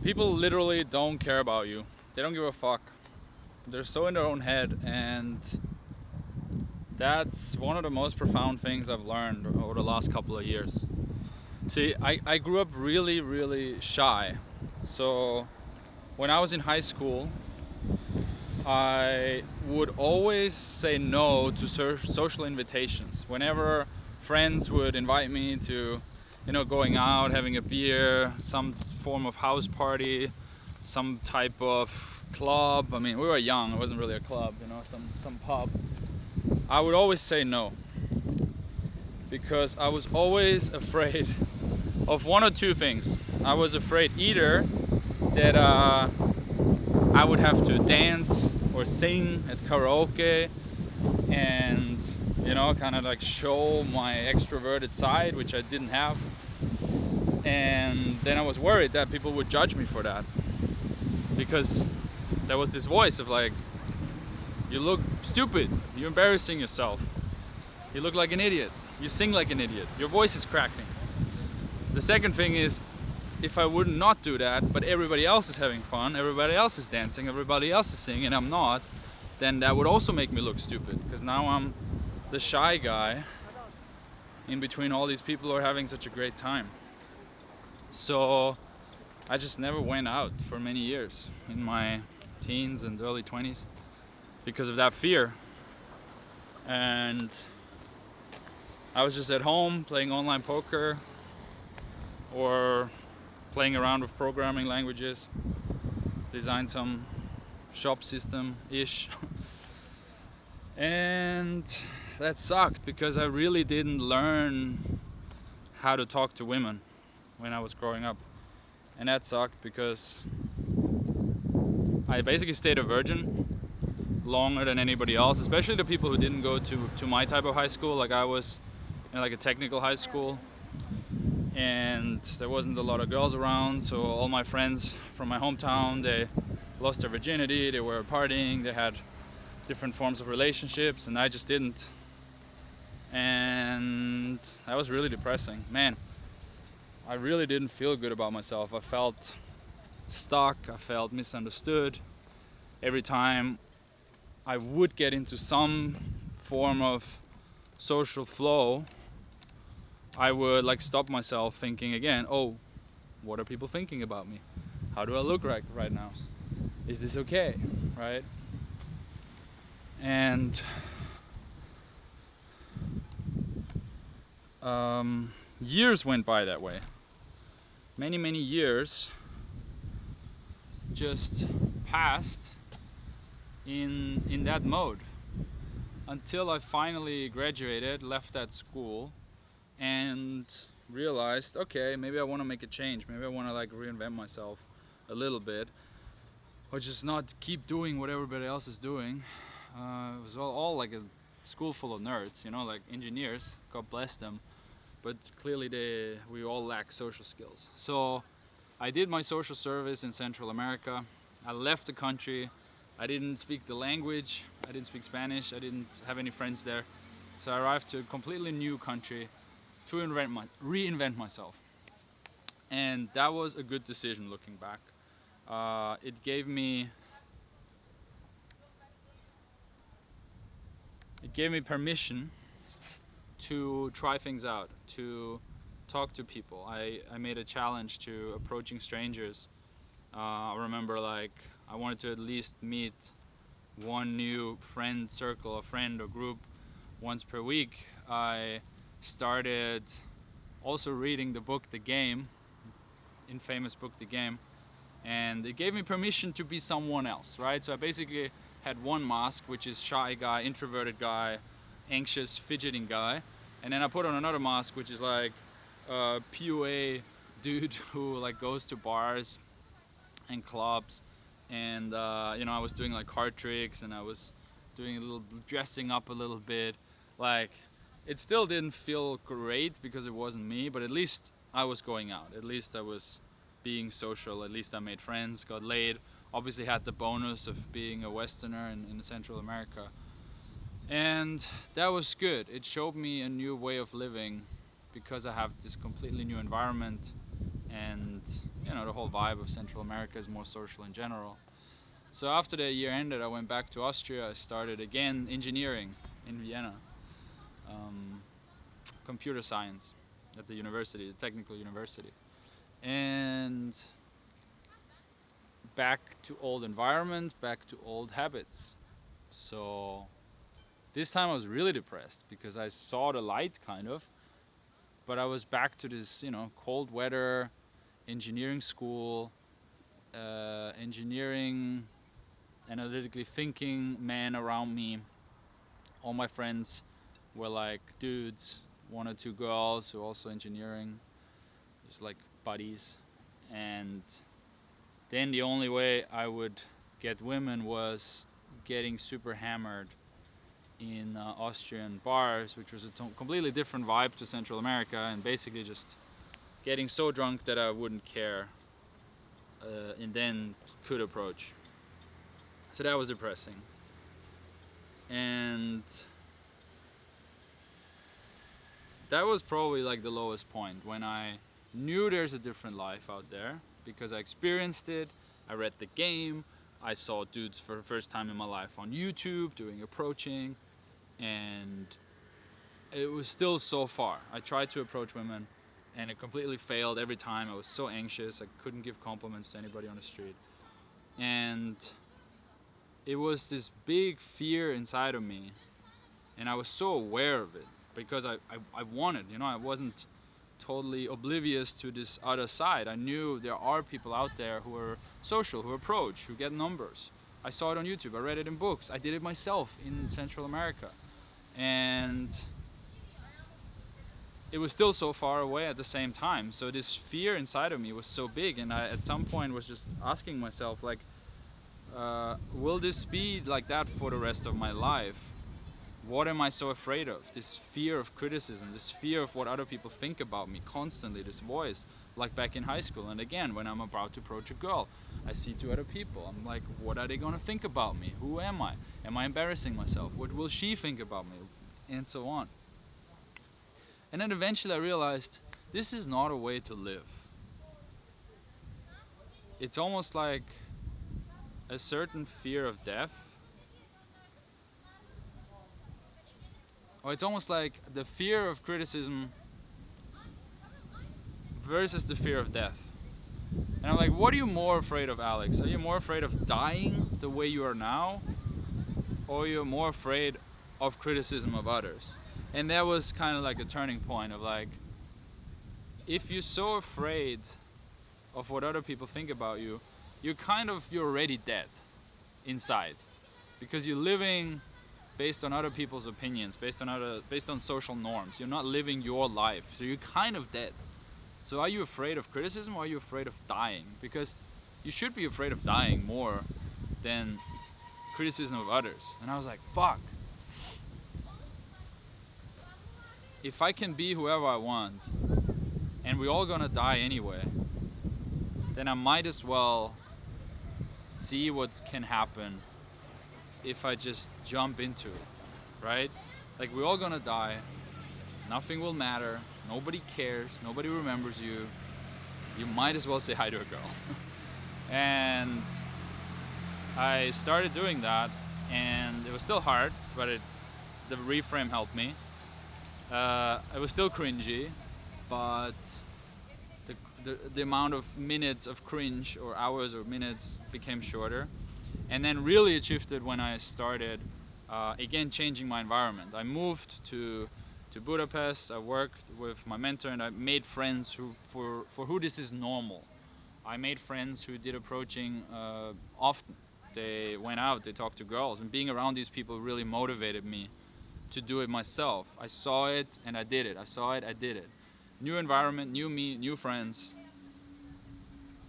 People literally don't care about you. They don't give a fuck. They're so in their own head, and that's one of the most profound things I've learned over the last couple of years. See, I grew up really, really shy. So when I was in high school, I would always say no to social invitations. Whenever friends would invite me to, going out, having a beer, some form of house party, some type of club. I mean, we were young, it wasn't really a club, some pub. I would always say no, because I was always afraid of one or two things. I was afraid either that I would have to dance or sing at karaoke and, kind of like show my extroverted side, which I didn't have. And then I was worried that people would judge me for that, because there was this voice of like, you look stupid, you're embarrassing yourself, you look like an idiot, you sing like an idiot, your voice is cracking. The second thing is, if I would not do that, but everybody else is having fun, everybody else is dancing, everybody else is singing, and I'm not, then that would also make me look stupid, because now I'm the shy guy in between all these people who are having such a great time. So I just never went out for many years in my teens and early 20s because of that fear. And I was just at home playing online poker or playing around with programming languages, designed some shop system-ish. And that sucked, because I really didn't learn how to talk to women when I was growing up. And that sucked because I basically stayed a virgin longer than anybody else, especially the people who didn't go to my type of high school. Like, I was in like a technical high school, and there wasn't a lot of girls around, so all my friends from my hometown, they lost their virginity, they were partying, they had different forms of relationships, and I just didn't. And that was really depressing. Man, I really didn't feel good about myself. I felt stuck, I felt misunderstood. Every time I would get into some form of social flow, I would like stop myself thinking again, oh, what are people thinking about me? How do I look like right now? Is this okay, right? And years went by that way. Many years just passed in that mode until I finally graduated, left that school, and realized, okay, maybe I want to make a change. Maybe I want to like reinvent myself a little bit, or just not keep doing what everybody else is doing. It was all like a school full of nerds, like engineers, God bless them, but clearly we all lack social skills. So I did my social service in Central America. I left the country. I didn't speak the language. I didn't speak Spanish. I didn't have any friends there. So I arrived to a completely new country to reinvent myself. And that was a good decision looking back. It gave me permission to try things out, to talk to people. I made a challenge to approaching strangers. I remember I wanted to at least meet one new friend circle, a friend or group once per week. I started also reading the book The Game, infamous book The Game, and it gave me permission to be someone else, right? So I basically had one mask, which is shy guy, introverted guy, anxious, fidgeting guy, and then I put on another mask, which is like a PUA dude who like goes to bars and clubs, and I was doing like card tricks, and I was doing a little dressing up a little bit. Like, it still didn't feel great because it wasn't me, but at least I was going out, at least I was being social, at least I made friends, got laid, obviously had the bonus of being a Westerner in Central America. And that was good. It showed me a new way of living because I have this completely new environment, and the whole vibe of Central America is more social in general. So after the year ended, I went back to Austria. I started again engineering in Vienna, computer science at the university, the technical university, and back to old environment, back to old habits. So this time I was really depressed because I saw the light kind of, but I was back to this, cold weather, engineering school, engineering, analytically thinking men around me. All my friends were like dudes, one or two girls who are also engineering, just like buddies. And then the only way I would get women was getting super hammered in Austrian bars, which was a completely different vibe to Central America, and basically just getting so drunk that I wouldn't care, and then could approach. So that was depressing. And that was probably like the lowest point, when I knew there's a different life out there because I experienced it. I read the game. I saw dudes for the first time in my life on YouTube doing approaching, and it was still so far. I tried to approach women and it completely failed every time. I was so anxious. I couldn't give compliments to anybody on the street. And it was this big fear inside of me, and I was so aware of it because I wanted, I wasn't totally oblivious to this other side. I knew there are people out there who are social, who approach, who get numbers. I saw it on YouTube, I read it in books, I did it myself in Central America. And it was still so far away at the same time. So this fear inside of me was so big, and I at some point was just asking myself, like, will this be like that for the rest of my life? What am I so afraid of? This fear of criticism, this fear of what other people think about me constantly, this voice, like back in high school. And again, when I'm about to approach a girl, I see two other people. I'm like, what are they gonna think about me? Who am I? Am I embarrassing myself? What will she think about me? And so on. And then eventually I realized this is not a way to live. It's almost like a certain fear of death. Or it's almost like the fear of criticism versus the fear of death. And I'm like, what are you more afraid of, Alex? Are you more afraid of dying the way you are now? Or you're more afraid of criticism of others? And that was kind of like a turning point of like, if you're so afraid of what other people think about you, you're already dead inside. Because you're living based on other people's opinions, based on social norms. You're not living your life, so you're kind of dead. So are you afraid of criticism, or are you afraid of dying? Because you should be afraid of dying more than criticism of others. And I was like, fuck. If I can be whoever I want, and we're all gonna die anyway, then I might as well see what can happen if I just jump into it, right? Like, we're all gonna die, nothing will matter, nobody cares, nobody remembers you. You might as well say hi to a girl. And I started doing that, and it was still hard, but the reframe helped me. It was still cringy, but the amount of minutes of cringe, or hours or minutes, became shorter. And then really it shifted when I started again changing my environment. I moved to Budapest. I worked with my mentor, and I made friends for who this is normal. I made friends who did approaching often. They went out, they talked to girls, and being around these people really motivated me to do it myself. I saw it and I did it. I saw it, I did it. New environment, new me, new friends,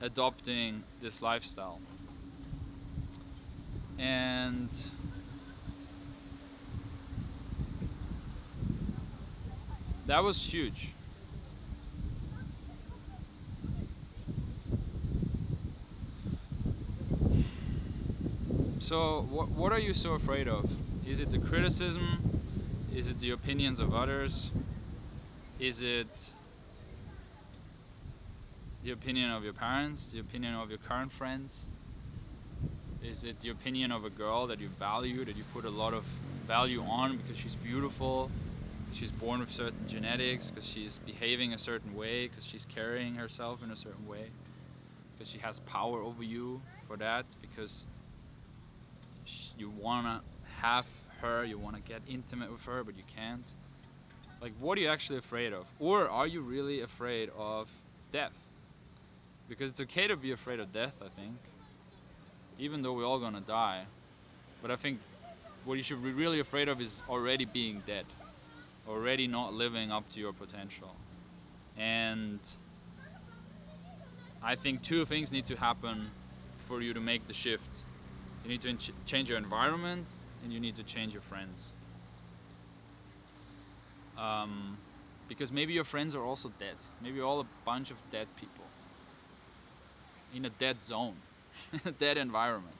adopting this lifestyle. And that was huge. So what are you so afraid of? Is it the criticism? Is it the opinions of others? Is it the opinion of your parents, the opinion of your current friends? Is it the opinion of a girl that you value, that you put a lot of value on because she's beautiful, because she's born with certain genetics, because she's behaving a certain way, because she's carrying herself in a certain way, because she has power over you for that, because you want to have her, you want to get intimate with her, but you can't? Like, what are you actually afraid of? Or are you really afraid of death? Because it's okay to be afraid of death, I think, even though we're all gonna die. But I think what you should be really afraid of is already being dead, already not living up to your potential. And I think two things need to happen for you to make the shift. You need to change your environment, and you need to change your friends. Because maybe your friends are also dead. Maybe you're all a bunch of dead people in a dead zone, in a dead environment.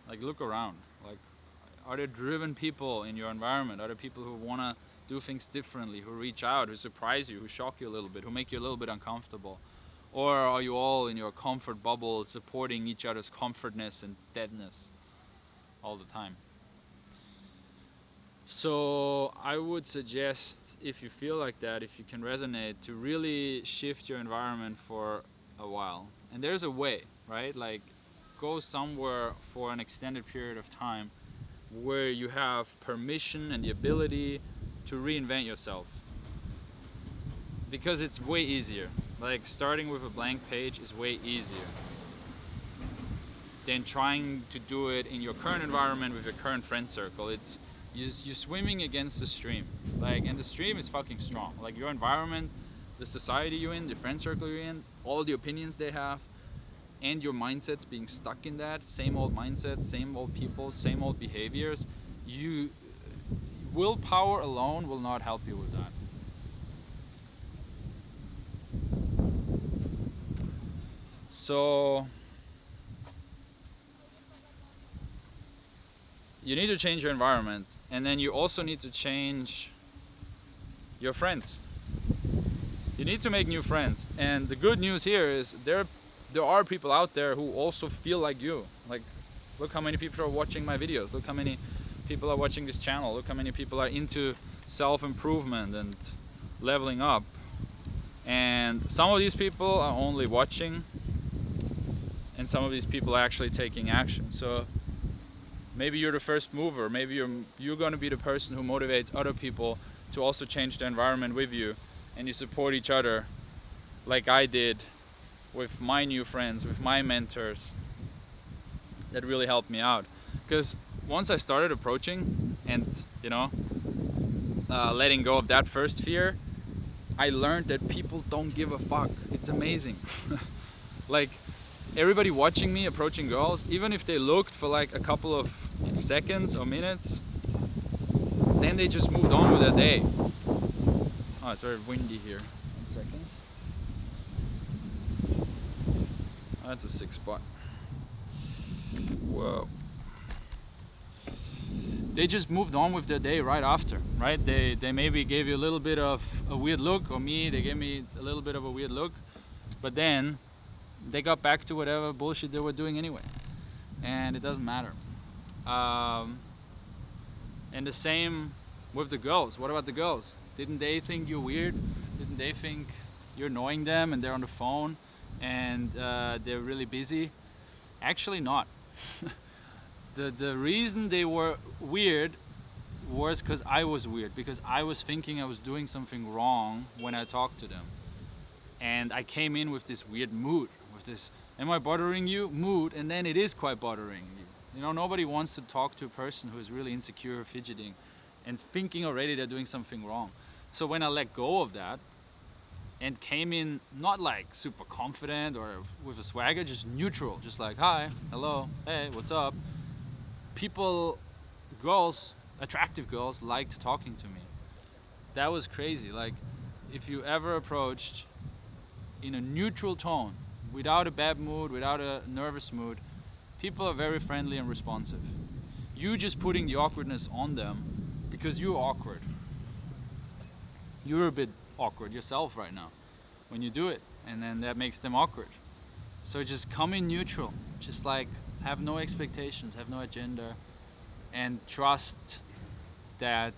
Like, look around. Like, are there driven people in your environment? Are there people who want to do things differently, who reach out, who surprise you, who shock you a little bit, who make you a little bit uncomfortable? Or are you all in your comfort bubble, supporting each other's comfortness and deadness all the time? So I would suggest, if you feel like that, if you can resonate, to really shift your environment for a while. And there's a way, right? Like, go somewhere for an extended period of time where you have permission and the ability to reinvent yourself. Because it's way easier. Like, starting with a blank page is way easier than trying to do it in your current environment with your current friend circle. It's you're swimming against the stream. Like, and the stream is fucking strong. Like, your environment, the society you're in, the friend circle you're in, all the opinions they have, and your mindset's being stuck in that, same old mindsets, same old people, same old behaviors. Willpower alone will not help you with that. So you need to change your environment, and then you also need to change your friends. You need to make new friends, and the good news here is there are people out there who also feel like you. Like, look how many people are watching my videos, look how many people are watching this channel, look how many people are into self-improvement and leveling up. And some of these people are only watching, and some of these people are actually taking action. So maybe you're the first mover, maybe you're going to be the person who motivates other people to also change the environment with you, and you support each other like I did with my new friends, with my mentors. That really helped me out. Because once I started approaching and, letting go of that first fear, I learned that people don't give a fuck. It's amazing. Like, everybody watching me approaching girls, even if they looked for like a couple of seconds or minutes, then they just moved on with their day. Oh, it's very windy here. 1 second. Oh, that's a sick spot. Whoa. They just moved on with their day right after, right? They maybe gave you a little bit of a weird look, or they gave me a little bit of a weird look, but then they got back to whatever bullshit they were doing anyway, and it doesn't matter. And the same with the girls. What about the girls? Didn't they think you're weird? Didn't they think you're annoying them and they're on the phone and they're really busy? Actually not. The reason they were weird was because I was weird, because I was thinking I was doing something wrong when I talked to them. And I came in with this weird mood, with this, am I bothering you mood, and then it is quite bothering you. Nobody wants to talk to a person who is really insecure, fidgeting, and thinking already they're doing something wrong. So when I let go of that and came in not like super confident or with a swagger, just neutral, just like, hi, hello, hey, what's up? People, girls, attractive girls liked talking to me. That was crazy. Like, if you ever approached in a neutral tone, without a bad mood, without a nervous mood, people are very friendly and responsive. You just putting the awkwardness on them because you're awkward. You're a bit awkward yourself right now. when you do it, and then that makes them awkward. So just come in neutral, just like have no expectations, have no agenda, and trust that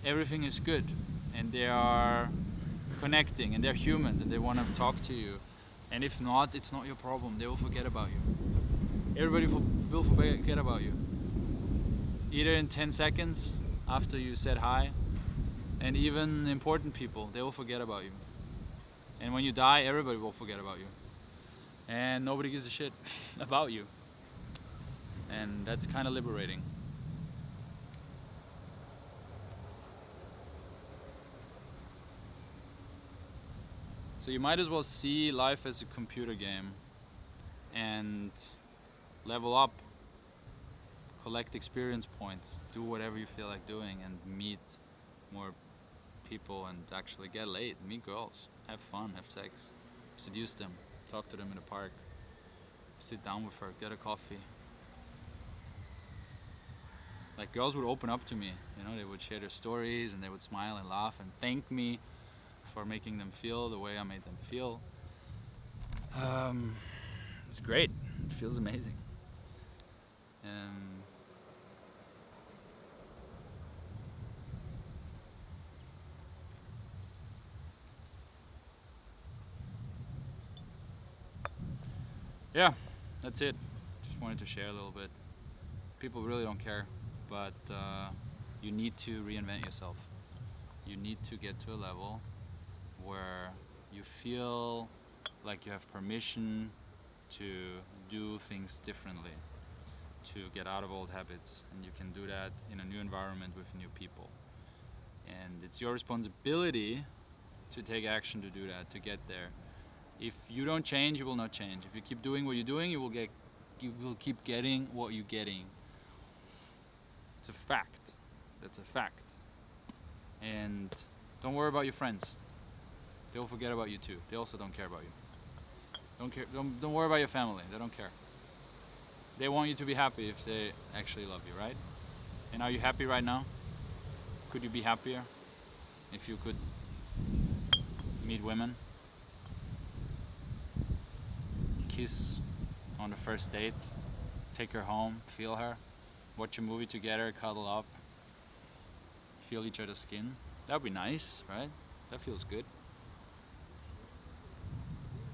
everything is good, and they are connecting, and they're humans, and they want to talk to you. And if not, it's not your problem. They will forget about you. Everybody will forget about you. Either in 10 seconds after you said hi, and even important people, they will forget about you. And when you die, everybody will forget about you. And nobody gives a shit about you. And that's kind of liberating. So you might as well see life as a computer game and level up, collect experience points, do whatever you feel like doing, and meet more people and actually get laid, meet girls, have fun, have sex, seduce them, talk to them in the park, sit down with her, get a coffee. Like, girls would open up to me, you know, they would share their stories and they would smile and laugh and thank me for making them feel the way I made them feel. It's great, it feels amazing. Yeah, that's it. Just wanted to share a little bit. People really don't care, but you need to reinvent yourself. You need to get to a level where you feel like you have permission to do things differently, to get out of old habits, and you can do that in a new environment with new people. And it's your responsibility to take action to do that, to get there. If you don't change, you will not change. If you keep doing what you're doing, you will keep getting what you're getting. It's a fact. That's a fact. And don't worry about your friends. They'll forget about you too. They also don't care about you. Don't worry about your family. They don't care. They want you to be happy if they actually love you, right? And are you happy right now? Could you be happier if you could meet women, kiss on the first date, take her home, feel her, watch a movie together, cuddle up, feel each other's skin? That would be nice, right? That feels good.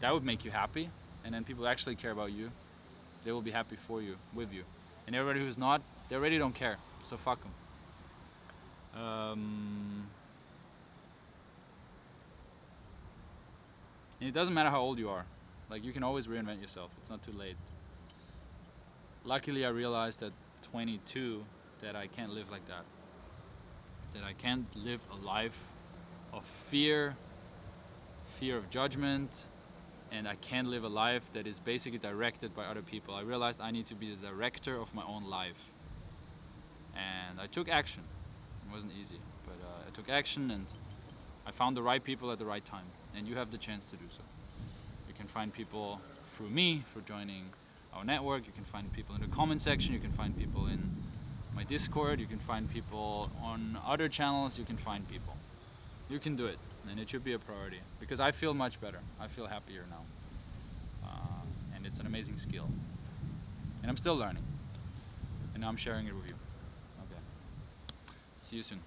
That would make you happy, and then people actually care about you. They will be happy for you, with you. And everybody who's not, they already don't care, so fuck them. And it doesn't matter how old you are. Like, you can always reinvent yourself. It's not too late. Luckily, I realized at 22 that I can't live like that. That I can't live a life of fear of judgment, and I can't live a life that is basically directed by other people. I realized I need to be the director of my own life. And I took action. It wasn't easy, but I took action, and I found the right people at the right time. And you have the chance to do so. You can find people through me, through joining our network. You can find people in the comment section. You can find people in my Discord. You can find people on other channels. You can find people. You can do it, and it should be a priority, because I feel much better. I feel happier now, and it's an amazing skill, and I'm still learning, and now I'm sharing it with you. Okay, see you soon.